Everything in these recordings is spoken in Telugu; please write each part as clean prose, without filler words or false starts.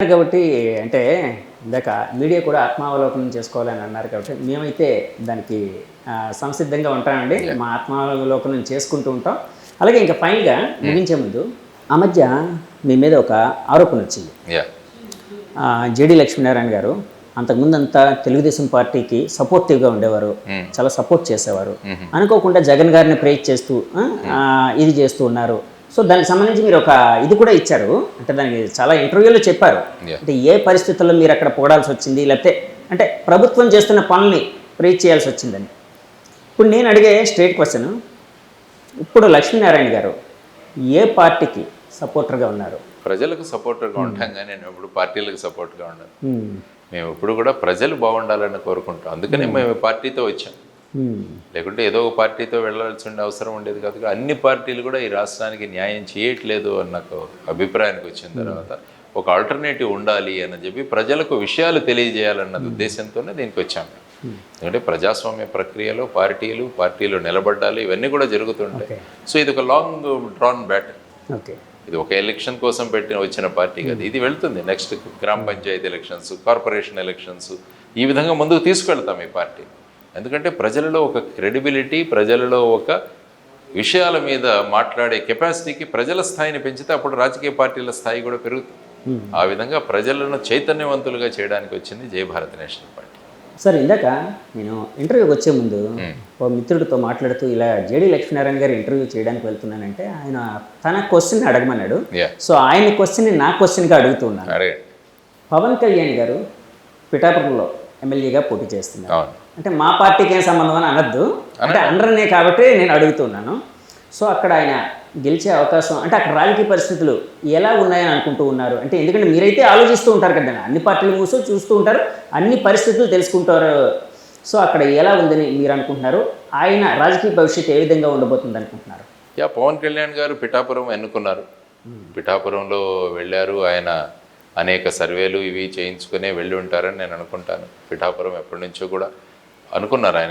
కాబట్టి అంటే ఇందాక మీడియా కూడా ఆత్మావలోకనం చేసుకోవాలని అన్నారు కాబట్టి మేమైతే దానికి సంసిద్ధంగా ఉంటామండి. మా ఆత్మావలోకనం చేసుకుంటూ ఉంటాం. అలాగే ఇంకా ఫైనల్గా ముగించే ముందు ఆ మధ్య మీ మీద ఒక ఆరోపణ వచ్చింది. జేడి లక్ష్మీనారాయణ గారు అంతకుముందు అంతా తెలుగుదేశం పార్టీకి సపోర్టివ్గా ఉండేవారు, చాలా సపోర్ట్ చేసేవారు. అనుకోకుండా జగన్ గారిని ప్రేజ్ చేస్తూ ఇది చేస్తూ ఉన్నారు. సో దానికి సంబంధించి మీరు ఒక ఇది కూడా ఇచ్చారు, అంటే దానికి చాలా ఇంటర్వ్యూలో చెప్పారు. అంటే ఏ పరిస్థితుల్లో మీరు అక్కడ పొగడాల్సి వచ్చింది, లేకపోతే అంటే ప్రభుత్వం చేస్తున్న పనుల్ని ప్రేజ్ చేయాల్సి వచ్చిందని. ఇప్పుడు నేను అడిగే స్ట్రైట్ క్వశ్చన్, ఇప్పుడు లక్ష్మీనారాయణ గారు ఏ పార్టీకి సపోర్టర్గా ఉన్నారు? ప్రజలకు సపోర్టర్గా ఉంటాం కానీ నేను ఎప్పుడు పార్టీలకు సపోర్ట్గా ఉన్నాను. మేము ఇప్పుడు కూడా ప్రజలు బాగుండాలని కోరుకుంటాం. అందుకనే మేము పార్టీతో వచ్చాం. లేకుంటే ఏదో ఒక పార్టీతో వెళ్ళాల్సిన అవసరం ఉండేది కాదు. అన్ని పార్టీలు కూడా ఈ రాష్ట్రానికి న్యాయం చేయట్లేదు అన్న నాకు అభిప్రాయానికి వచ్చిన తర్వాత ఒక ఆల్టర్నేటివ్ ఉండాలి అని చెప్పి ప్రజలకు విషయాలు తెలియజేయాలన్న ఉద్దేశంతోనే దీనికి వచ్చాము. ఎందుకంటే ప్రజాస్వామ్య ప్రక్రియలో పార్టీలు నిలబడ్డాలి, ఇవన్నీ కూడా జరుగుతుంటాయి. సో ఇది ఒక లాంగ్ డ్రాన్ బ్యాటిల్. ఇది ఒక ఎలక్షన్ కోసం వచ్చిన పార్టీ కాదు. ఇది వెళ్తుంది నెక్స్ట్ గ్రామ పంచాయతీ ఎలక్షన్స్, కార్పొరేషన్ ఎలక్షన్స్, ఈ విధంగా ముందుకు తీసుకెళ్తాం ఈ పార్టీ. ఎందుకంటే ప్రజలలో ఒక క్రెడిబిలిటీ, ప్రజలలో ఒక విషయాల మీద మాట్లాడే కెపాసిటీకి ప్రజల స్థాయిని పెంచితే అప్పుడు రాజకీయ పార్టీల స్థాయి కూడా పెరుగుతుంది. ఆ విధంగా ప్రజలను చైతన్యవంతులుగా చేయడానికి వచ్చింది జై భారత్ నేషనల్ పార్టీ. సార్, ఇందాక నేను ఇంటర్వ్యూకి వచ్చే ముందు ఓ మిత్రుడితో మాట్లాడుతూ ఇలా జేడి లక్ష్మీనారాయణ గారు ఇంటర్వ్యూ చేయడానికి వెళ్తున్నానంటే ఆయన తన క్వశ్చన్ అడగమన్నాడు. సో ఆయన క్వశ్చన్ని నా క్వశ్చన్గా అడుగుతున్నాను. పవన్ కళ్యాణ్ గారు పిఠాపురంలో ఎమ్మెల్యేగా పోటీ చేస్తున్నారు. అంటే మా పార్టీకి ఏం సంబంధం అని అనద్దు, అంటే అందరనే కాబట్టి నేను అడుగుతున్నాను. సో అక్కడ ఆయన గెలిచే అవకాశం, అంటే అక్కడ రాజకీయ పరిస్థితులు ఎలా ఉన్నాయని అనుకుంటూ ఉన్నారు? అంటే ఎందుకంటే మీరైతే ఆలోచిస్తూ ఉంటారు కదా, అన్ని పార్టీలు మూసో చూస్తూ ఉంటారు, అన్ని పరిస్థితులు తెలుసుకుంటారు. సో అక్కడ ఎలా ఉందని మీరు అనుకుంటున్నారు? ఆయన రాజకీయ భవిష్యత్తు ఏ విధంగా ఉండబోతుంది అనుకుంటున్నారు? పవన్ కళ్యాణ్ గారు పిఠాపురం ఎన్నుకున్నారు. పిఠాపురంలో వెళ్ళారు. ఆయన అనేక సర్వేలు ఇవి చేయించుకునే వెళ్ళి ఉంటారని నేను అనుకుంటాను. పిఠాపురం ఎప్పటి నుంచో కూడా అనుకున్నారు ఆయన.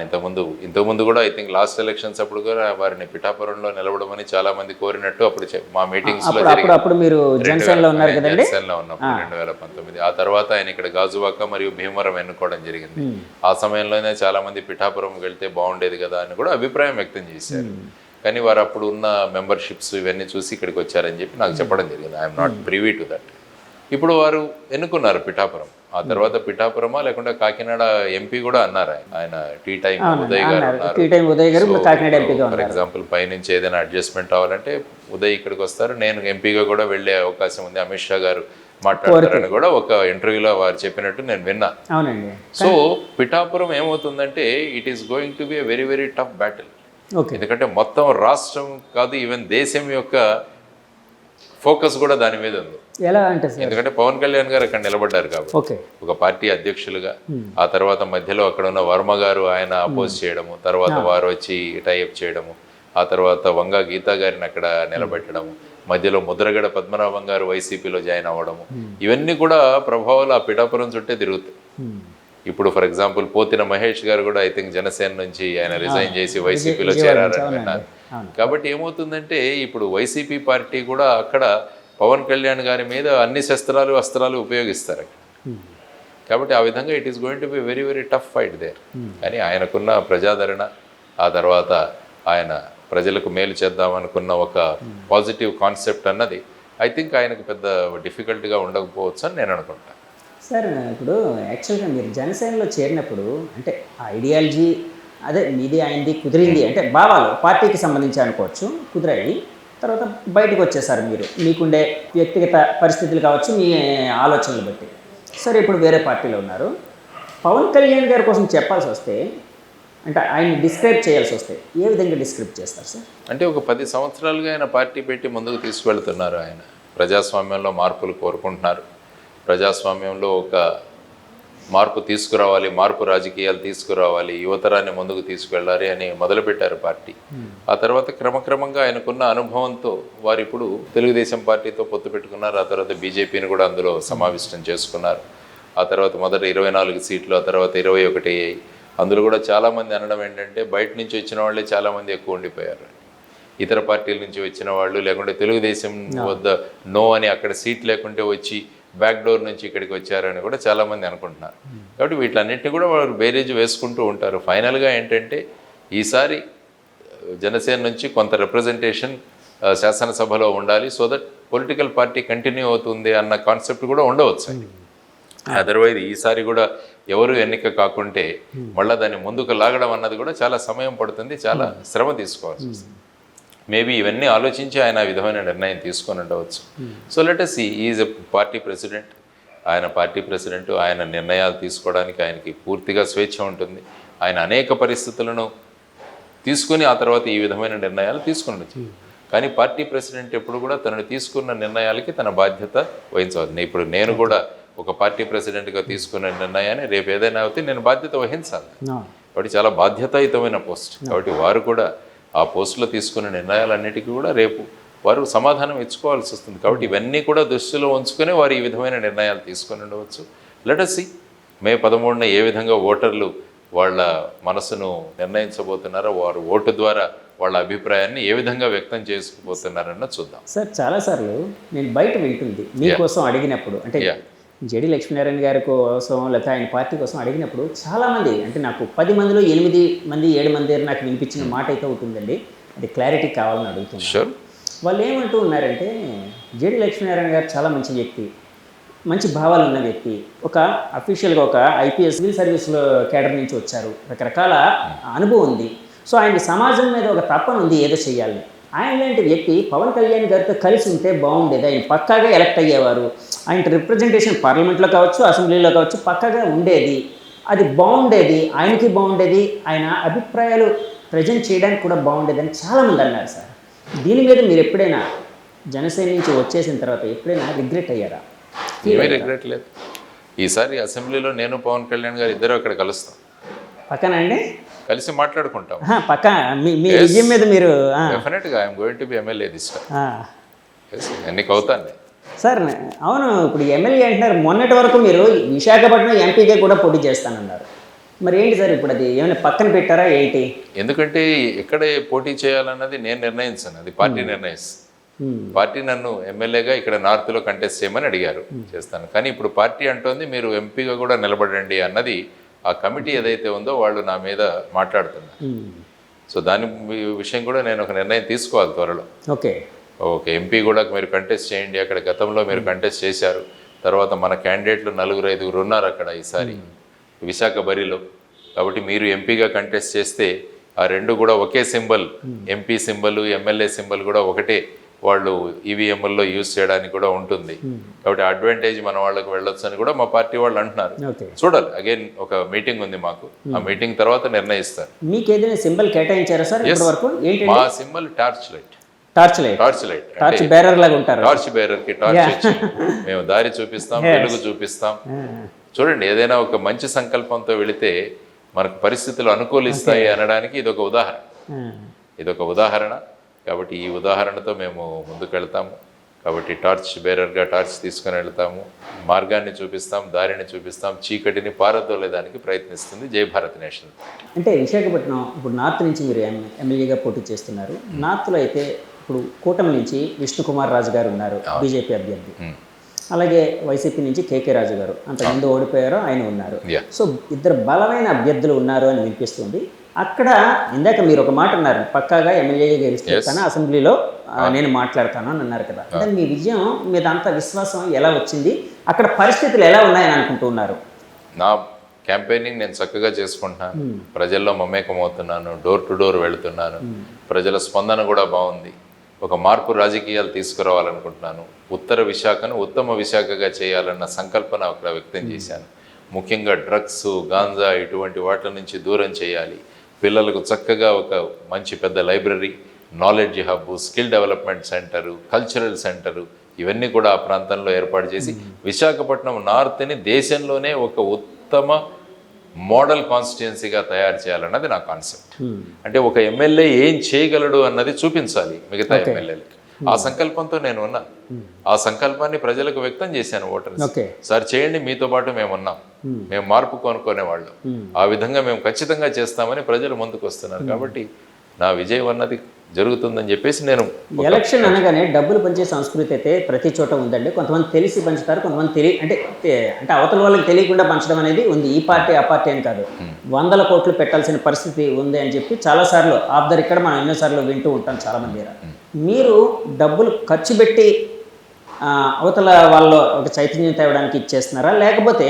ఇంతకుముందు కూడా ఐ థింక్ లాస్ట్ ఎలక్షన్స్ అప్పుడు కూడా వారిని పిఠాపురంలో నిలబడమని చాలా మంది కోరినట్టు అప్పుడు మా మీటింగ్స్ లో జనసేనలో ఉన్నప్పుడు 2019. ఆ తర్వాత ఆయన ఇక్కడ గాజువాక మరియు భీమవరం ఎన్నుకోవడం జరిగింది. ఆ సమయంలోనే చాలా మంది పిఠాపురం వెళ్తే బాగుండేది కదా అని కూడా అభిప్రాయం వ్యక్తం చేశారు. కానీ వారు అప్పుడు ఉన్న మెంబర్షిప్స్ ఇవన్నీ చూసి ఇక్కడికి వచ్చారని చెప్పి నాకు చెప్పడం జరిగింది. I'm not privy to that. ఇప్పుడు వారు ఎన్నుకున్నారు పిఠాపురం. ఆ తర్వాత పిఠాపురమా లేకుండా కాకినాడ ఎంపీ కూడా అన్నారు. ఆయన టీ టైం ఉదయ్ గారు ఫర్ ఎగ్జాంపుల్ పైనుంచి ఏదైనా అడ్జస్ట్మెంట్ అవ్వాలంటే ఉదయ్ ఇక్కడికి వస్తారు, నేను ఎంపీగా కూడా వెళ్ళే అవకాశం ఉంది, అమిత్ షా గారు మాట్లాడతారని కూడా ఒక ఇంటర్వ్యూలో వారు చెప్పినట్టు నేను విన్నా. సో పిఠాపురం ఏమవుతుందంటే it is going to B a very very tough battle. ఎందుకంటే మొత్తం రాష్ట్రం కాదు, ఈవెన్ దేశం యొక్క ఫోకస్ కూడా దాని మీద ఉంది. ఎలా అంటే ఎందుకంటే పవన్ కళ్యాణ్ గారు అక్కడ నిలబడ్డారు కాబట్టి ఒక పార్టీ అధ్యక్షులుగా. ఆ తర్వాత మధ్యలో అక్కడ ఉన్న వర్మ గారు ఆయన అపోజ్ చేయడము, తర్వాత వారు వచ్చి టైఅప్ చేయడము, ఆ తర్వాత వంగా గీతా గారిని అక్కడ నిలబెట్టడము, మధ్యలో ముద్రగడ పద్మనాభం గారు వైసీపీలో జాయిన్ అవ్వడము, ఇవన్నీ కూడా ప్రభావాలు ఆ పిఠాపురం చుట్టే తిరుగుతాయి. ఇప్పుడు ఫర్ ఎగ్జాంపుల్ పోతిన మహేష్ గారు కూడా ఐ థింక్ జనసేన నుంచి ఆయన రిజైన్ చేసి వైసీపీలో చేరారని విన్నారు. కాబట్టి ఏమవుతుందంటే ఇప్పుడు వైసీపీ పార్టీ కూడా అక్కడ పవన్ కళ్యాణ్ గారి మీద అన్ని అస్త్రాలు ఉపయోగిస్తారు అక్కడ. కాబట్టి ఆ విధంగా it is going to be very very tough fight there. కానీ ఆయనకున్న ప్రజాదరణ, ఆ తర్వాత ఆయన ప్రజలకు మేలు చేద్దామనుకున్న ఒక పాజిటివ్ కాన్సెప్ట్ అన్నది ఐ థింక్ ఆయనకు పెద్ద డిఫికల్ట్గా ఉండకపోవచ్చు అని నేను అనుకుంటాను. సార్, ఇప్పుడు యాక్చువల్గా మీరు జనసేనలో చేరినప్పుడు అంటే ఐడియాలజీ అదే మీది ఆయనది కుదిరింది, అంటే భావాలు పార్టీకి సంబంధించి అనుకోవచ్చు కుదిరాయి. తర్వాత బయటకు వచ్చేసారు మీరు, మీకుండే వ్యక్తిగత పరిస్థితులు కావచ్చు, మీ ఆలోచనలు బట్టి. సరే, ఇప్పుడు వేరే పార్టీలో ఉన్నారు. పవన్ కళ్యాణ్ గారి కోసం చెప్పాల్సి వస్తే, అంటే ఆయన్ని డిస్క్రైబ్ చేయాల్సి వస్తే ఏ విధంగా డిస్క్రైబ్ చేస్తారు సార్? అంటే ఒక 10 సంవత్సరాలుగా ఆయన పార్టీ పెట్టి ముందుకు తీసుకువెళ్తున్నారు. ఆయన ప్రజాస్వామ్యంలో మార్పులు కోరుకుంటున్నారు. ప్రజాస్వామ్యంలో ఒక మార్పు తీసుకురావాలి, మార్పు రాజకీయాలు తీసుకురావాలి, యువతరాన్ని ముందుకు తీసుకువెళ్ళాలి అని మొదలుపెట్టారు పార్టీ. ఆ తర్వాత క్రమక్రమంగా ఆయనకున్న అనుభవంతో వారు ఇప్పుడు తెలుగుదేశం పార్టీతో పొత్తు పెట్టుకున్నారు. ఆ తర్వాత బీజేపీని కూడా అందులో సమావిష్టం చేసుకున్నారు. ఆ తర్వాత మొదట 24 సీట్లు, ఆ తర్వాత 21 అయ్యాయి. అందులో కూడా చాలామంది అనడం ఏంటంటే బయట నుంచి వచ్చిన వాళ్ళే చాలామంది ఎక్కువ ఉండిపోయారు. ఇతర పార్టీల నుంచి వచ్చిన వాళ్ళు, లేకుంటే తెలుగుదేశం వద్ద నో అని అక్కడ సీట్ లేకుంటే వచ్చి బ్యాక్ డోర్ నుంచి ఇక్కడికి వచ్చారని కూడా చాలామంది అనుకుంటున్నారు. కాబట్టి వీటిలన్నింటినీ కూడా వాళ్ళు బేరీజ్ వేసుకుంటూ ఉంటారు. ఫైనల్గా ఏంటంటే ఈసారి జనసేన నుంచి కొంత రిప్రజెంటేషన్ శాసనసభలో ఉండాలి, so that political party continue అవుతుంది అన్న కాన్సెప్ట్ కూడా ఉండవచ్చు. అదర్వైజ్ ఈసారి కూడా ఎవరు ఎన్నిక కాకుంటే మళ్ళీ దాన్ని ముందుకు లాగడం అన్నది కూడా చాలా సమయం పడుతుంది, చాలా శ్రమ తీసుకోవాల్సి వస్తుంది. మేబీ ఇవన్నీ ఆలోచించి ఆయన ఆ విధమైన నిర్ణయం తీసుకొని ఉండవచ్చు. So let us see, is a party president. ఆయన పార్టీ ప్రెసిడెంట్, ఆయన నిర్ణయాలు తీసుకోవడానికి ఆయనకి పూర్తిగా స్వేచ్ఛ ఉంటుంది. ఆయన అనేక పరిస్థితులను తీసుకొని ఆ తర్వాత ఈ విధమైన నిర్ణయాలు తీసుకునొచ్చు. కానీ పార్టీ ప్రెసిడెంట్ ఎప్పుడు కూడా తనను తీసుకున్న నిర్ణయాలకి తన బాధ్యత వహించవచ్చు. ఇప్పుడు నేను కూడా ఒక పార్టీ ప్రెసిడెంట్గా తీసుకున్న నిర్ణయాన్ని రేపు ఏదైనా అయితే నేను బాధ్యత వహించాలి. కాబట్టి చాలా బాధ్యతాయుతమైన పోస్ట్. కాబట్టి వారు కూడా ఆ పోస్టులో తీసుకున్న నిర్ణయాలన్నిటికీ కూడా రేపు వారు సమాధానం ఇచ్చుకోవాల్సి వస్తుంది. కాబట్టి ఇవన్నీ కూడా దృష్టిలో ఉంచుకొని వారు ఈ విధమైన నిర్ణయాలు తీసుకొని ఉండవచ్చు. లెట్ us see మే 13న ఏ విధంగా ఓటర్లు వాళ్ళ మనసును నిర్ణయించబోతున్నారో, వారు ఓటు ద్వారా వాళ్ళ అభిప్రాయాన్ని ఏ విధంగా వ్యక్తం చేసుకుపోతున్నారన్న చూద్దాం. సార్ చాలాసార్లు నేను బయట వింటుంది మీకోసం అడిగినప్పుడు, అంటే జేడి లక్ష్మీనారాయణ గారి కోసం లేకపోతే ఆయన పార్టీ కోసం అడిగినప్పుడు చాలామంది, అంటే నాకు 10 మందిలో 8 మంది 7 మంది నాకు వినిపించిన మాట అయితే ఉంటుందండి, అది క్లారిటీ కావాలని అడుగుతున్నాను. వాళ్ళు ఏమంటూ ఉన్నారంటే, జేడి లక్ష్మీనారాయణ గారు చాలా మంచి వ్యక్తి, మంచి భావాలు ఉన్న వ్యక్తి, ఒక అఫీషియల్గా ఒక ఐపీఎస్ సివిల్ సర్వీస్లో కేడర్ నుంచి వచ్చారు, రకరకాల అనుభవం ఉంది. సో ఆయనకి సమాజం మీద ఒక తపన ఉంది, ఏదో చేయాలని. ఆయన లాంటి వ్యక్తి పవన్ కళ్యాణ్ గారితో కలిసి ఉంటే బాగుండేది, ఆయన పక్కాగా ఎలక్ట్ అయ్యేవారు, ఆయన రిప్రజెంటేషన్ పార్లమెంట్లో కావచ్చు అసెంబ్లీలో కావచ్చు పక్కాగా ఉండేది, అది బాగుండేది, ఆయనకి బాగుండేది, ఆయన అభిప్రాయాలు ప్రజెంట్ చేయడానికి కూడా బాగుండేదని చాలామంది అన్నారు సార్. దీని మీద మీరు ఎప్పుడైనా జనసేన నుంచి వచ్చేసిన తర్వాత ఎప్పుడైనా రిగ్రెట్ అయ్యారా? ఏమీ రిగ్రెట్ లేదు. ఈసారి అసెంబ్లీలో నేను పవన్ కళ్యాణ్ గారు ఇద్దరు అక్కడ కలుస్తాం, పక్కన అండి కలిసి మాట్లాడుకుంటాం. పక్క మీ విజయం మీద మీరు డెఫినెట్గా I'm going to B MLA this time. ఎన్నిక అవుతాను సార్. అవును, ఇప్పుడు ఎమ్మెల్యే అంటున్నారు, మొన్నటి వరకు మీరు విశాఖపట్నం ఎంపీగా కూడా పోటీ చేస్తానన్నారు, మరి ఏంటి సార్ ఇప్పుడు అది ఏమైనా పక్కన పెట్టారా ఏంటి? ఎందుకంటే ఎక్కడ పోటీ చేయాలన్నది నేను నిర్ణయించాను, అది పార్టీ నిర్ణయిస్తాను. పార్టీ నన్ను ఎమ్మెల్యేగా ఇక్కడ నార్త్లో కంటెస్ట్ చేయమని అడిగారు, చేస్తాను. కానీ ఇప్పుడు పార్టీ అంటోంది మీరు ఎంపీగా కూడా నిలబడండి అన్నది ఆ కమిటీ ఏదైతే ఉందో వాళ్ళు నా మీద మాట్లాడుతున్నారు. సో దాని విషయం కూడా నేను ఒక నిర్ణయం తీసుకోవాలి త్వరలో. ఓకే ఎంపీ కూడా మీరు కంటెస్ట్ చేయండి, అక్కడ గతంలో మీరు కంటెస్ట్ చేశారు, తర్వాత మన క్యాండిడేట్లు 4-5 ఉన్నారు అక్కడ ఈసారి విశాఖ బరిలో, కాబట్టి మీరు ఎంపీగా కంటెస్ట్ చేస్తే ఆ రెండు కూడా ఒకే symbol, MP symbol MLA symbol కూడా ఒకటే, వాళ్ళు ఈవీఎంఎల్లో యూజ్ చేయడానికి కూడా ఉంటుంది. కాబట్టి అడ్వాంటేజ్ మన వాళ్ళకి వెళ్ళొచ్చు అని కూడా మా పార్టీ వాళ్ళు అంటున్నారు. చూడాలి, అగైన్ ఒక మీటింగ్ ఉంది మాకు, ఆ మీటింగ్ తర్వాత నిర్ణయిస్తారు. మీకు ఏదైనా సింబల్ కేటాయించారా సార్? మా symbol torch light. Torch bearer లాగా ఉంటారు. టార్చ్ బేరర్ కి టార్చ్ ఇచ్చి మేము దారి చూపిస్తాం, వెలుగు చూపిస్తాం. చూడండి, ఏదైనా ఒక మంచి సంకల్పంతో వెళితే మనకు పరిస్థితులు అనుకూలిస్తాయి అనడానికి ఇదొక ఉదాహరణ. కాబట్టి ఈ ఉదాహరణతో మేము ముందుకు వెళ్తాము. కాబట్టి టార్చ్ బేరర్గా టార్చ్ తీసుకొని వెళ్తాము, మార్గాన్ని చూపిస్తాం, దారిని చూపిస్తాం, చీకటిని పారదోలేదానికి ప్రయత్నిస్తుంది జై భారత్ నేషనల్. అంటే విశాఖపట్నం ఇప్పుడు నార్త్ నుంచి మీరు ఎమ్మెల్యేగా పోటీ చేస్తున్నారు. నార్త్లో అయితే ఇప్పుడు కూటమి నుంచి విష్ణుకుమార్ రాజు గారు ఉన్నారు, బీజేపీ అభ్యర్థి. అలాగే వైసీపీ నుంచి కేకే రాజు గారు, అంతకుముందు ఓడిపోయారో ఆయన ఉన్నారు. సో ఇద్దరు బలమైన అభ్యర్థులు ఉన్నారు అని వినిపిస్తుంది. అక్కడ ఇందాక మీరు ఒక మాట అన్నారు, పక్కాగా ఎమ్మెల్యేగా గెలుస్తాను, అసెంబ్లీలో నేను మాట్లాడతాను అని అన్నారు కదా. అంటే మీ విజయం మీద అంత విశ్వాసం ఎలా వచ్చింది? అక్కడ పరిస్థితులు ఎలా ఉన్నాయని అనుకుంటున్నారు? నా క్యాంపెయినింగ్ నేను చక్కగా చేసుకుంటున్నాను, ప్రజల్లో మమేకం అవుతున్నాను, డోర్ టు డోర్ వెళుతున్నాను, ప్రజల స్పందన కూడా బాగుంది. ఒక మార్పు రాజకీయాలు తీసుకురావాలనుకుంటున్నాను, ఉత్తర విశాఖను ఉత్తమ విశాఖగా చేయాలన్న సంకల్పన అక్కడ వ్యక్తం చేశాను. ముఖ్యంగా డ్రగ్స్, గాంజా ఇటువంటి వాటి నుంచి దూరం చేయాలి, పిల్లలకు చక్కగా ఒక మంచి పెద్ద library, knowledge hub, skill development centre, cultural centre ఇవన్నీ కూడా ఆ ప్రాంతంలో ఏర్పాటు చేసి విశాఖపట్నం నార్త్ని దేశంలోనే ఒక ఉత్తమ మోడల్ కాన్స్టిట్యుయెన్సీగా తయారు చేయాలన్నది నా కాన్సెప్ట్. అంటే ఒక ఎమ్మెల్యే ఏం చేయగలడు అన్నది చూపించాలి మిగతా ఎమ్మెల్యేలకి. ఆ సంకల్పంతో నేను ఉన్నా, ఆ సంకల్పాన్ని ప్రజలకు వ్యక్తం చేశాను ఓటర్స్. సార్ చేయండి, మీతో పాటు మేము ఉన్నాం, మేము మార్పు కొనుక్కునేవాళ్ళం, ఆ విధంగా మేము ఖచ్చితంగా చేస్తామని ప్రజలు ముందుకు వస్తున్నారు. కాబట్టి నా విజయం అన్నది జరుగుతుందని చెప్పేసి నేను ఎలక్షన్ అనగానే డబ్బులు పంచే సంస్కృతి అయితే ప్రతి చోట ఉందండి. కొంతమంది తెలిసి పంచుతారు, కొంతమంది అంటే అవతల వాళ్ళకి తెలియకుండా పంచడం అనేది ఉంది. ఈ పార్టీ ఆ పార్టీ అని కాదు, 100 కోట్లు పెట్టాల్సిన పరిస్థితి ఉంది అని చెప్పి చాలాసార్లు ఆఫ్ ద రికార్డ్ మనం ఎన్నోసార్లు వింటూ ఉంటాం చాలామంది. మీరు డబ్బులు ఖర్చు పెట్టి అవతల వాళ్ళు ఒక చైతన్యం తేవడానికి ఇచ్చేస్తున్నారా, లేకపోతే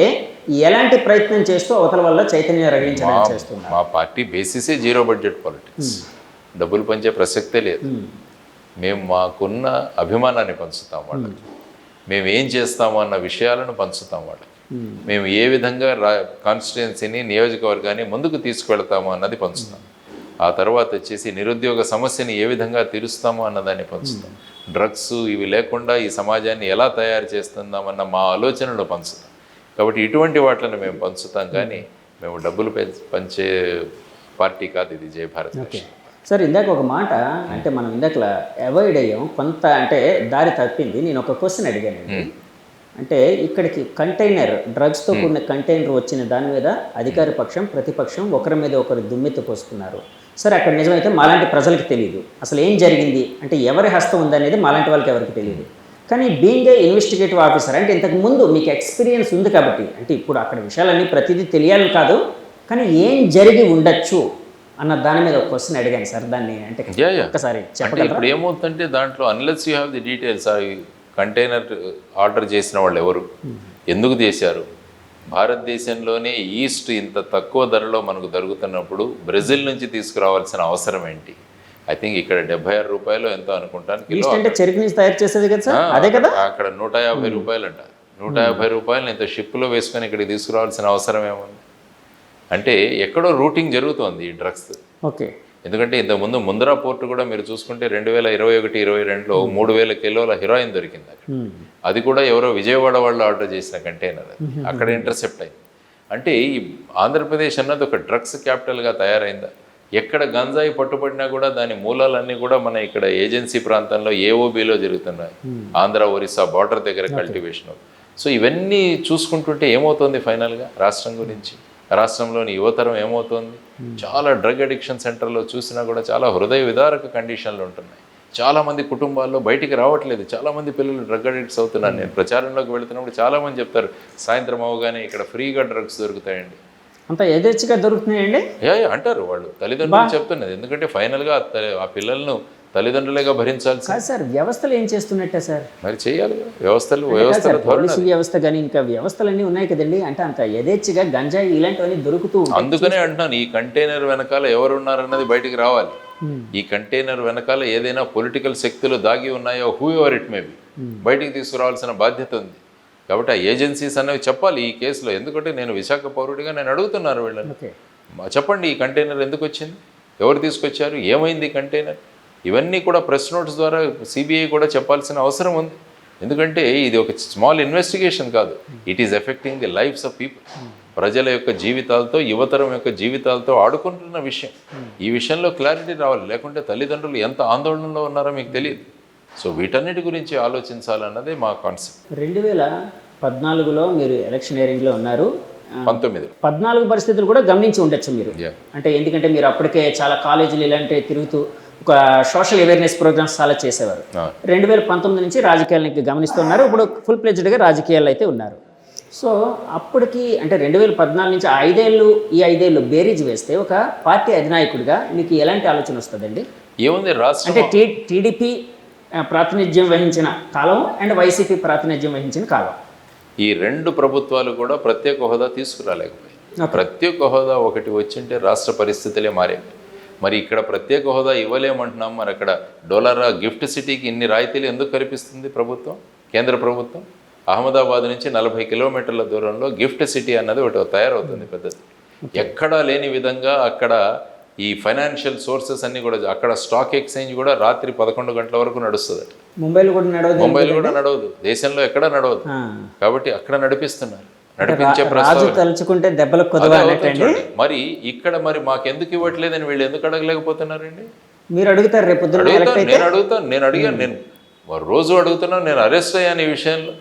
ఎలాంటి ప్రయత్నం చేస్తూ అవతల వల్ల చైతన్యం రగిలించడానికి చేస్తున్నారు? మా పార్టీ బేసిసే జీరో బడ్జెట్ పాలిటిక్స్. డబ్బులు పంచే ప్రసక్తే లేదు. మేము మాకున్న అభిమానాన్ని పంచుతాం వాళ్ళకి, మేము ఏం చేస్తాము అన్న విషయాలను పంచుతాం వాళ్ళకి, మేము ఏ విధంగా కాన్స్టిట్యుయెన్సీని నియోజకవర్గాన్ని ముందుకు తీసుకువెళ్తాము అన్నది పంచుతాం. ఆ తర్వాత వచ్చేసి నిరుద్యోగ సమస్యని ఏ విధంగా తీరుస్తామో అన్నదాన్ని పంచుతాం. డ్రగ్స్ ఇవి లేకుండా ఈ సమాజాన్ని ఎలా తయారు చేస్తుందామన్న మా ఆలోచనలు పంచుతాం. కాబట్టి ఇటువంటి వాటిని మేము పంచుతాం, కానీ మేము డబ్బులు పంచే పార్టీ కాదు ఇది జయ భారత్. సార్, ఇందాక ఒక మాట అంటే మనం ఇందాక అవాయిడ్ అయ్యాం కొంత, అంటే దారి తప్పింది. నేను ఒక క్వశ్చన్ అడిగానండి. అంటే ఇక్కడికి కంటైనర్, డ్రగ్స్తో కూడిన కంటైనర్ వచ్చిన దాని మీద అధికార పక్షం ప్రతిపక్షం ఒకరి మీద ఒకరు దుమ్మెత్తి పోసుకున్నారు. సరే, అక్కడ నిజమైతే మాలాంటి ప్రజలకు తెలియదు అసలు ఏం జరిగింది, అంటే ఎవరి హస్తం ఉందనేది మాలాంటి వాళ్ళకి ఎవరికి తెలియదు. కానీ బీయింగ్ ఏ ఇన్వెస్టిగేటివ్ ఆఫీసర్ అంటే ఇంతకు ముందు మీకు ఎక్స్పీరియన్స్ ఉంది కాబట్టి, అంటే ఇప్పుడు అక్కడ విషయాలన్నీ ప్రతిదీ తెలియాలి కాదు, కానీ ఏం జరిగి ఉండొచ్చు అన్న దాని మీద ఒక క్వశ్చన్ అడిగాను సార్. దాన్ని అంటే ఒక్కసారి చెప్పగలరా? ఇప్పుడు ఏమవుతుందంటే దాంట్లో unless you have the details, container order చేసిన వాళ్ళు ఎవరు, ఎందుకు చేశారు, భారతదేశంలోనే ఈస్ట్ ఇంత తక్కువ ధరలో మనకు దొరుకుతున్నప్పుడు బ్రెజిల్ నుంచి తీసుకురావాల్సిన అవసరం ఏంటి? ఐ థింక్ ఇక్కడ 76 రూపాయలు ఎంతో అనుకుంటాను కిలో. అంటే చెరుకు నుంచి తయారు చేసేది కదా సార్, అదే కదా. అక్కడ 150 రూపాయలు అంట. 150 రూపాయలు ఇంత షిప్లో వేసుకొని ఇక్కడికి తీసుకురావాల్సిన అవసరం ఏముంది? అంటే ఎక్కడో రూటింగ్ జరుగుతోంది ఈ డ్రగ్స్. ఓకే. ఎందుకంటే ఇంతకుముందు ముందరా పోర్టు కూడా మీరు చూసుకుంటే 2021-22లో 3000 కిలోల హెరాయిన్ దొరికింది అక్కడ. అది కూడా ఎవరో విజయవాడ వాళ్ళు ఆర్డర్ చేసిన కంటైనర్, అక్కడ ఇంటర్సెప్ట్ అయింది. అంటే ఈ ఆంధ్రప్రదేశ్ అన్నది ఒక డ్రగ్స్ క్యాపిటల్గా తయారైందా? ఎక్కడ గంజాయి పట్టుబడినా కూడా దాని మూలాలన్నీ కూడా మన ఇక్కడ ఏజెన్సీ ప్రాంతంలో ఏఓబిలో జరుగుతున్నాయి. ఆంధ్ర ఒరిస్సా బార్డర్ దగ్గర కల్టివేషన్. సో ఇవన్నీ చూసుకుంటుంటే ఏమవుతుంది ఫైనల్గా రాష్ట్రం గురించి, రాష్ట్రంలోని యువతరం ఏమవుతుంది? చాలా డ్రగ్ అడిక్షన్ సెంటర్లో చూసినా కూడా చాలా హృదయ విదారక కండిషన్లు ఉంటున్నాయి. చాలామంది కుటుంబాల్లో బయటికి రావట్లేదు, చాలామంది పిల్లలు డ్రగ్ అడిక్ట్స్ అవుతున్నారు. నేను ప్రచారంలోకి వెళుతున్నప్పుడు చాలామంది చెప్తారు సాయంత్రం అవగానే ఇక్కడ ఫ్రీగా డ్రగ్స్ దొరుకుతాయండి, అంత యథేచ్ఛగా దొరుకుతున్నాయండి అంటారు వాళ్ళు. తల్లిదండ్రులు చెప్తున్నది, ఎందుకంటే ఫైనల్గా ఆ పిల్లలను తల్లిదండ్రులుగా భరించాల్సి. సార్, వ్యవస్థలు ఏం చేస్తున్నట్టే సార్? మరి చేయాలి వ్యవస్థలు పోలీసు వ్యవస్థ కానీ ఇంకా వ్యవస్థలన్నీ ఉన్నాయి కదండి. అంటే అంత యథేచ్ఛగా గంజాయి ఇలాంటివన్నీ దొరుకుతూ, అందుకనే అంటున్నాను ఈ కంటైనర్ వెనకాల ఎవరున్నారన్నది బయటికి రావాలి. ఈ కంటైనర్ వెనకాల ఏదైనా పొలిటికల్ శక్తులు దాగి ఉన్నాయో, who ever it may be, బయటికి తీసుకురావాల్సిన బాధ్యత ఉంది. కాబట్టి ఆ ఏజెన్సీస్ అనేవి చెప్పాలి ఈ కేసులో. ఎందుకంటే నేను విశాఖ పౌరుడిగా నేను అడుగుతున్నాను వీళ్ళని, చెప్పండి ఈ కంటైనర్ ఎందుకు వచ్చింది, ఎవరు తీసుకొచ్చారు, ఏమైంది కంటైనర్? ఇవన్నీ కూడా ప్రెస్ నోట్స్ ద్వారా సిబిఐ కూడా చెప్పాల్సిన అవసరం ఉంది. ఎందుకంటే ఇది ఒక స్మాల్ ఇన్వెస్టిగేషన్ కాదు, it is affecting the lives of people. ప్రజల యొక్క జీవితాలతో, యువతరం యొక్క జీవితాలతో ఆడుకుంటున్న విషయం. ఈ విషయంలో క్లారిటీ రావాలి, లేకుంటే తల్లిదండ్రులు ఎంత ఆందోళనలో ఉన్నారో మీకు తెలియదు. సో వీటన్నిటి గురించి ఆలోచించాలన్నదే మా కాన్సెప్ట్. 2014లో మీరు ఎలక్షనీరింగ్లో ఉన్నారు. 14 పరిస్థితులు కూడా గమనించి ఉండొచ్చు మీరు. అంటే ఎందుకంటే మీరు అప్పటికే చాలా కాలేజీలు ఇలాంటివి తిరుగుతూ ఒక సోషల్ అవేర్నెస్ ప్రోగ్రామ్స్ చాలా చేసేవారు. 2019 నుంచి రాజకీయాలకి గమనిస్తున్నారు, ఇప్పుడు ఫుల్ ప్లెజ్డ్గా రాజకీయాల్లో అయితే ఉన్నారు. సో అప్పటికి అంటే 2014 నుంచి ఈ ఐదేళ్ళు బేరీజ్ వేస్తే ఒక పార్టీ అధినాయకుడిగా మీకు ఎలాంటి ఆలోచన వస్తుందండి? ఏముంది, రాష్ట్రం అంటే టీడీపీ ప్రాతినిధ్యం వహించిన కాలం అండ్ వైసీపీ ప్రాతినిధ్యం వహించిన కాలం, ఈ రెండు ప్రభుత్వాలు కూడా ప్రత్యేక హోదా తీసుకురాలేకపోయాయి. ప్రత్యేక హోదా ఒకటి వచ్చింటే రాష్ట్ర పరిస్థితులే మారేవి. మరి ఇక్కడ ప్రత్యేక హోదా ఇవ్వలేమంటున్నాం, మరి అక్కడ డోలారా గిఫ్ట్ సిటీకి ఇన్ని రాయితీలు ఎందుకు కల్పిస్తుంది ప్రభుత్వం, కేంద్ర ప్రభుత్వం? అహ్మదాబాద్ నుంచి 40 కిలోమీటర్ల దూరంలో గిఫ్ట్ సిటీ అన్నది ఒకటి తయారవుతుంది పెద్దది. ఎక్కడా లేని విధంగా అక్కడ ఈ ఫైనాన్షియల్ సోర్సెస్ అన్నీ కూడా, అక్కడ స్టాక్ ఎక్స్చేంజ్ కూడా రాత్రి 11 గంటల వరకు నడుస్తుంది. ముంబైలో కూడా నడవదు, దేశంలో ఎక్కడ నడవదు. కాబట్టి అక్కడ నడిపిస్తున్నారు, నడిపించే తలుచుకుంటే దెబ్బలకు కొద్దిగా. మరి ఇక్కడ మరి మాకెందుకు ఇవ్వట్లేదని వీళ్ళు ఎందుకు అడగలేకపోతున్నారండి? మీరు అడుగుతారు రేపు? నేను అడిగాను, నేను రోజు అడుగుతున్నాను. నేను అరెస్ట్ అయ్యాను ఈ విషయంలో.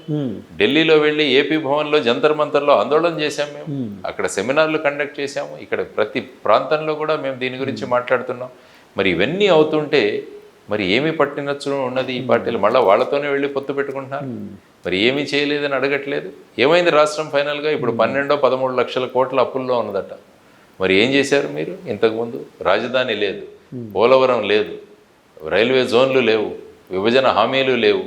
ఢిల్లీలో వెళ్ళి ఏపీ భవన్లో జంతర్ మంతర్లో ఆందోళన చేశాం మేము, అక్కడ సెమినార్లు కండక్ట్ చేశాము. ఇక్కడ ప్రతి ప్రాంతంలో కూడా మేము దీని గురించి మాట్లాడుతున్నాం. మరి ఇవన్నీ అవుతుంటే మరి ఏమి పట్టినచ్చు ఉన్నది ఈ పార్టీలు? మళ్ళీ వాళ్ళతోనే వెళ్ళి పొత్తు పెట్టుకుంటున్నారు. మరి ఏమీ చేయలేదని అడగట్లేదు. ఏమైంది రాష్ట్రం ఫైనల్గా? ఇప్పుడు 12-13 లక్షల కోట్ల అప్పుల్లో ఉన్నదట. మరి ఏం చేశారు మీరు ఇంతకుముందు? రాజధాని లేదు, పోలవరం లేదు, రైల్వే జోన్లు లేవు, విభజన హామీలు లేవు.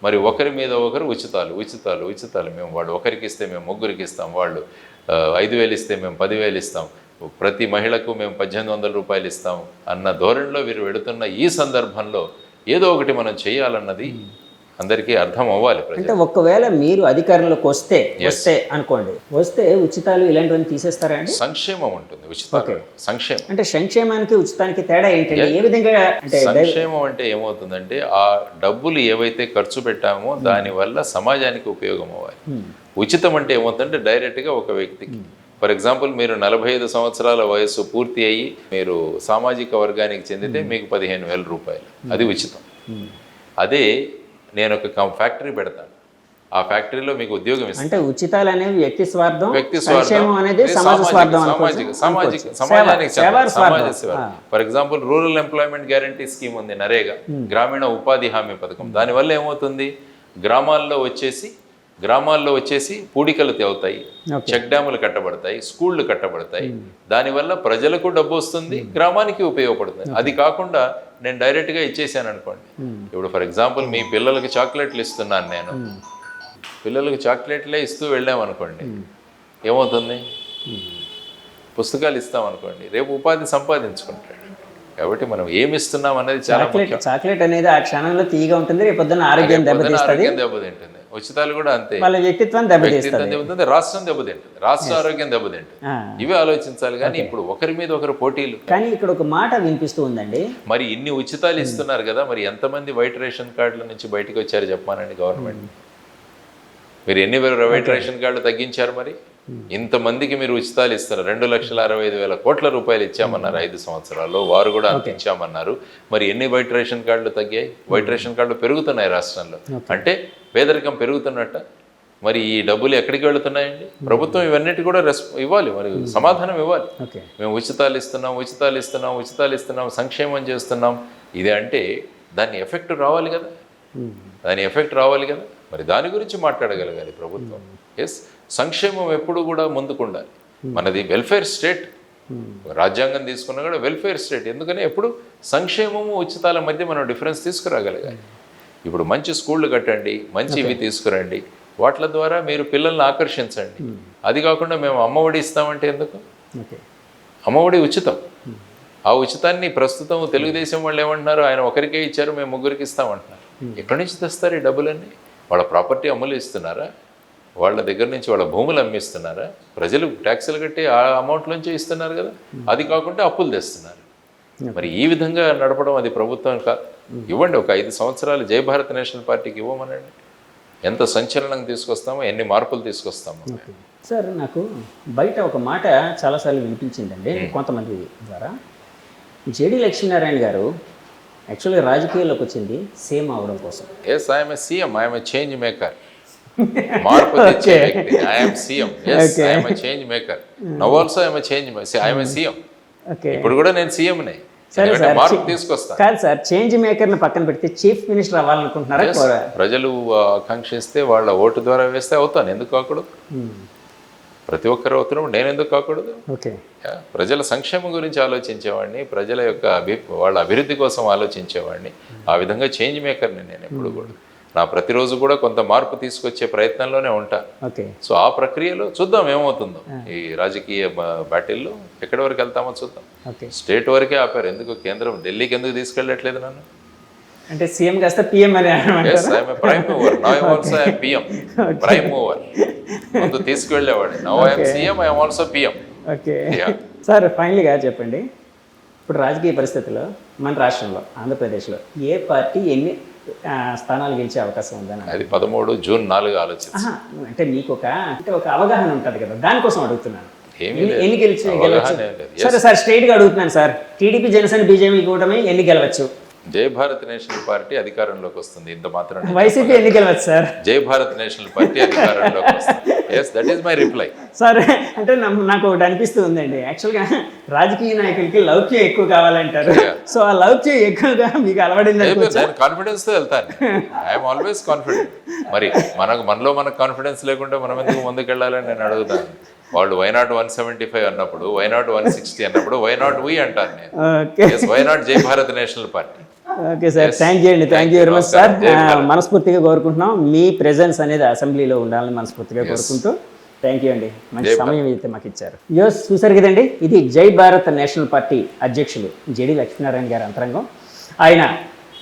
మరి ఒకరి మీద ఒకరు ఉచితాలు ఉచితాలు ఉచితాలు. మేము వాళ్ళు ఒకరికి ఇస్తే మేము ముగ్గురికి ఇస్తాం, వాళ్ళు 5,000 ఇస్తే మేము 10,000 ఇస్తాం, ప్రతి మహిళకు మేము 1,800 రూపాయలు ఇస్తాం అన్న ధోరణిలో వీరు వెడుతున్న ఈ సందర్భంలో ఏదో ఒకటి మనం చేయాలన్నది అందరికీ అర్థం అవ్వాలి. అంటే ఒకవేళ మీరు అధికారంలోకి వస్తే అనుకోండి, వస్తే ఉచితాలు ఇలాంటివన్నీ తీసేస్తారా అండి? సంక్షేమం ఉంటుంది, ఉచితాలు సంక్షేమం. అంటే సంక్షేమానికి ఉచితానికి తేడా ఏంటంటే ఏ విధంగా? అంటే సంక్షేమం అంటే ఏమవుతుందంటే ఆ డబ్బులు ఏవైతే ఖర్చు పెట్టామో దానివల్ల సమాజానికి ఉపయోగం అవ్వాలి. ఉచితం అంటే ఏమవుతుందంటే డైరెక్ట్గా ఒక వ్యక్తికి, ఫర్ ఎగ్జాంపుల్ మీరు 45 సంవత్సరాల వయస్సు పూర్తి అయ్యి మీరు సామాజిక వర్గానికి చెందితే మీకు 15,000 రూపాయలు, అది ఉచితం. అదే నేను ఒక ఫ్యాక్టరీ పెడతాను, ఆ ఫ్యాక్టరీలో మీకు ఉద్యోగం ఇస్తాను. అంటే ఉచితాలు అనేవి వ్యక్తి స్వార్థం, వ్యక్తి స్వార్థం అనేది సమాజ స్వార్థం, సమాజానికి సమాజ సేవ. For example rural employment guarantee scheme ఉంది, నరేగా గ్రామీణ ఉపాధి హామీ పథకం. దానివల్ల ఏమవుతుంది? గ్రామాల్లో వచ్చేసి పూడికలు తేవుతాయి, చెక్ డ్యాములు కట్టబడతాయి, స్కూళ్ళు కట్టబడతాయి. దానివల్ల ప్రజలకు డబ్బు వస్తుంది, గ్రామానికి ఉపయోగపడుతుంది. అది కాకుండా నేను డైరెక్ట్గా ఇచ్చేసాను అనుకోండి. ఇప్పుడు ఫర్ ఎగ్జాంపుల్ మీ పిల్లలకి చాక్లెట్లు ఇస్తున్నాను, నేను పిల్లలకి చాక్లెట్లే ఇస్తూ వెళ్ళామనుకోండి, ఏమవుతుంది? పుస్తకాలు ఇస్తామనుకోండి, రేపు ఉపాధి సంపాదించుకుంటాడు. కాబట్టి మనం ఏమి ఇస్తున్నాం అనేది చాలా ముఖ్యం. చాక్లెట్ అనేది ఆ క్షణంలో తీయగా ఉంటుంది, రేపు పొద్దున్న ఆరోగ్యం దెబ్బతింటుంది. ఉచితాలు కూడా అంతే, వాళ్ళ వ్యక్తిత్వం దెబ్బతింటుంది, రాష్ట్రం దెబ్బతింటుంది, రాష్ట్ర ఆరోగ్యం దెబ్బతింటుంది. ఇవే ఆలోచించాలి. కానీ ఇప్పుడు ఒకరి మీద ఒకరు పోటీలు. కానీ ఇక్కడ ఒక మాట వినిపిస్తూ ఉందండి, మరి ఇన్ని ఉచితాలు ఇస్తున్నారు కదా, మరి ఎంతమంది వైట్ రేషన్ కార్డుల నుంచి బయటకు వచ్చారు చెప్పానండి గవర్నమెంట్? మీరు ఎన్ని వైట్ రేషన్ కార్డులు తగ్గించారు? మరి ఇంతమందికి మీరు ఉచితాలు ఇస్తారు. 2,65,000 కోట్ల రూపాయలు ఇచ్చామన్నారు 5 సంవత్సరాల్లో, వారు కూడా అంత ఇచ్చామన్నారు. మరి ఎన్ని వైట్ రేషన్ కార్డులు తగ్గాయి? వైట్ రేషన్ కార్డులు పెరుగుతున్నాయి రాష్ట్రంలో. అంటే పేదరికం పెరుగుతున్నట్ట. మరి ఈ డబ్బులు ఎక్కడికి వెళుతున్నాయండి? ప్రభుత్వం ఇవన్నిటి కూడా ఇవ్వాలి, మరి సమాధానం ఇవ్వాలి. మేము ఉచితాలు ఇస్తున్నాం, సంక్షేమం చేస్తున్నాం, ఇదే అంటే దాని ఎఫెక్ట్ రావాలి కదా, మరి దాని గురించి మాట్లాడగలగాలి ప్రభుత్వం. ఎస్, సంక్షేమం ఎప్పుడు కూడా ముందుకుండాలి. మనది వెల్ఫేర్ స్టేట్, రాజ్యాంగం తీసుకున్నా కూడా వెల్ఫేర్ స్టేట్. ఎందుకని ఎప్పుడు సంక్షేమము ఉచితాల మధ్య మనం డిఫరెన్స్ తీసుకురాగలగాలి. ఇప్పుడు మంచి స్కూళ్ళు కట్టండి, మంచి ఇవి తీసుకురండి, వాటి ద్వారా మీరు పిల్లల్ని ఆకర్షించండి. అది కాకుండా మేము అమ్మఒడి ఇస్తామంటే ఎందుకు? అమ్మఒడి ఉచితం. ఆ ఉచితాన్ని ప్రస్తుతం తెలుగుదేశం వాళ్ళు ఏమంటున్నారు? ఆయన ఒకరికే ఇచ్చారు, మేము ముగ్గురికి ఇస్తామంటున్నారు. ఎక్కడి నుంచి తెస్తారు ఈ డబ్బులన్నీ? వాళ్ళ ప్రాపర్టీ అమ్ములు ఇస్తున్నారా? వాళ్ళ దగ్గర నుంచి వాళ్ళ భూములు అమ్మిస్తున్నారా? ప్రజలు ట్యాక్సులు కట్టి ఆ అమౌంట్లోంచి ఇస్తున్నారు కదా. అది కాకుండా అప్పులు తెస్తున్నారు. మరి ఈ విధంగా నడపడం అది ప్రభుత్వం కాదు. ఇవ్వండి, ఒక 5 సంవత్సరాలు జై భారత్ నేషనల్ పార్టీకి ఇవ్వమనండి. ఎంత సంచలనం తీసుకొస్తామో, ఎన్ని మార్పులు తీసుకొస్తామో. సార్, నాకు బయట ఒక మాట చాలాసార్లు వినిపించిందండి కొంతమంది ద్వారా. జేడి లక్ష్మీనారాయణ గారు యాక్చువల్గా రాజకీయాల్లోకి వచ్చింది సేమ్ అవడం కోసం. Yes, I'm a CM, I'm a change maker. మార్పు తెచ్చే వ్యక్తి. I'm CM, yes, I'm a change maker. Now also I'm a change, I'm a CM. ఇప్పుడు కూడా నేను సీఎంనే, మార్పు తీసుకొస్తా. కాదు సార్, చేంజ్ మేకర్ని పక్కన పెడితే చీఫ్ మినిస్టర్ అవ్వాలనుకుంటున్నారా? ప్రజలు ఆకాంక్షిస్తే వాళ్ళ ఓటు ద్వారా వేస్తే అవుతాను, ఎందుకు కాకూడదు? ప్రతి ఒక్కరు అవుతున్నాం, నేను ఎందుకు కాకూడదు? ప్రజల సంక్షేమం గురించి ఆలోచించేవాడిని, ప్రజల యొక్క వాళ్ళ అభివృద్ధి కోసం ఆలోచించేవాడిని. ఆ విధంగా చేంజ్ మేకర్ని నేను ఎప్పుడు కూడా. నా ప్రతిరోజు కూడా కొంత మార్పు తీసుకొచ్చే ప్రయత్నంలోనే ఉంటా. సో ఆ ప్రక్రియలో చూద్దాం ఏమవుతుందో. ఈ రాజకీయ బ్యాటిల్లో ఎక్కడి వరకు వెళ్తామో చూద్దాం. స్టేట్ వరకే ఆపారు, ఎందుకు కేంద్రం ఢిల్లీకి ఎందుకు తీసుకెళ్ళట్లేదు నన్ను? అంటే సీఎం కాస్త పిఎం అని. Prime mover, now I'm also PM, prime mover. ముందు తీసుకువెళ్ళేవాడు, now I'm CM, I'm also PM. Okay sir, ఫైనల్గా చెప్పండి, ఇప్పుడు రాజకీయ పరిస్థితుల్లో మన రాష్ట్రంలో ఆంధ్రప్రదేశ్లో ఏ పార్టీ ఎన్ని స్థానాలు గెలిచే అవకాశం ఉందని? అది 13 జూన్ 4 ఆలోచన. అంటే మీకు ఒక అవగాహన ఉంటుంది కదా, దానికోసం అడుగుతున్నాను. ఎన్ని గెలవచ్చు? సరే సార్, స్ట్రైట్గా అడుగుతున్నాను సార్. టీడీపీ, జనసేన, బీజేపీ కూటమి ఎన్ని గెలవచ్చు? జై భారత్ నేషనల్ పార్టీ అధికారంలోకి వస్తుంది, ఇంత మాత్రం. వైసీపీ ఎన్ని గెలవచ్చు సార్? జై భారత్ నేషనల్ పార్టీ అధికారంలోకి వస్తుంది. Yes, that is my reply. Sir అంటే నాకు ఒకటి అనిపిస్తూ ఉందండి, యాక్చువల్గా రాజకీయ నాయకులకి లౌక్యం ఎక్కువ కావాలంటారు. సో ఆ లౌక్యం ఎక్కువగా మీకు అలవడింది. నేను కాన్ఫిడెన్స్ తో వెళ్తాను. I'm always confident. మరి మనలో మనకు కాన్ఫిడెన్స్ లేకుంటే మనం ఎందుకు ముందుకెళ్ళాలని నేను అడుగుతాను. వాళ్ళు వైనాట్ 175 అన్నప్పుడు, వైనాట్ 160 అన్నప్పుడు వైనాట్ వి అంటాను నేను. Okay, why not Jai Bharat national party. Okay sir, thank you అండి, thank you very much sir. మనస్ఫూర్తిగా కోరుకుంటున్నాం మీ ప్రెజెన్స్ అనేది అసెంబ్లీలో ఉండాలని మనస్ఫూర్తిగా కోరుకుంటూ థ్యాంక్ యూ అండి, మంచి సమయం అయితే మాకు ఇచ్చారు. యోస్ చూసారు కదండి, ఇది జై భారత్ నేషనల్ పార్టీ అధ్యక్షులు జేడి లక్ష్మీనారాయణ గారి అంతరంగం. ఆయన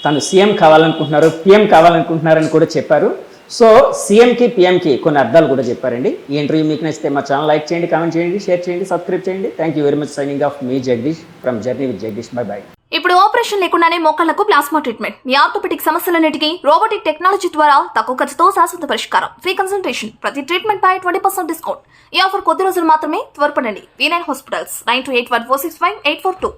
తను సీఎం కావాలనుకుంటున్నారు, పిఎం కావాలనుకుంటున్నారని కూడా చెప్పారు. సో సీఎంకి పిఎంకి కొన్ని అర్థాలు కూడా చెప్పారండి. ఈ ఇంటర్వ్యూ మీకు నచ్చితే మా ఛానల్ లైక్ చేయండి, కామెంట్ చేయండి, షేర్ చేయండి, సబ్స్క్రైబ్ చేయండి. Thank you very much. Signing off me Jagadish from journey with Jagadish. By by. ఇప్పుడు ఆపరేషన్ లేకుండానే మోకాళ్లకు ప్లాస్మా ట్రీట్మెంట్, మీ ఆర్థోపెటిక్ సమస్యలన్నిటికీ రోబోటిక్ టెక్నాలజీ ద్వారా తక్కువ ఖర్చుతో శాశ్వత పరిష్కారం, ఫ్రీ కన్సల్టేషన్, ప్రతి ట్రీట్మెంట్ పై 20% డిస్కౌంట్. ఈ ఆఫర్ కొద్ది రోజులు మాత్రమే, త్వరపడండి. V9 hospitals 9281465842.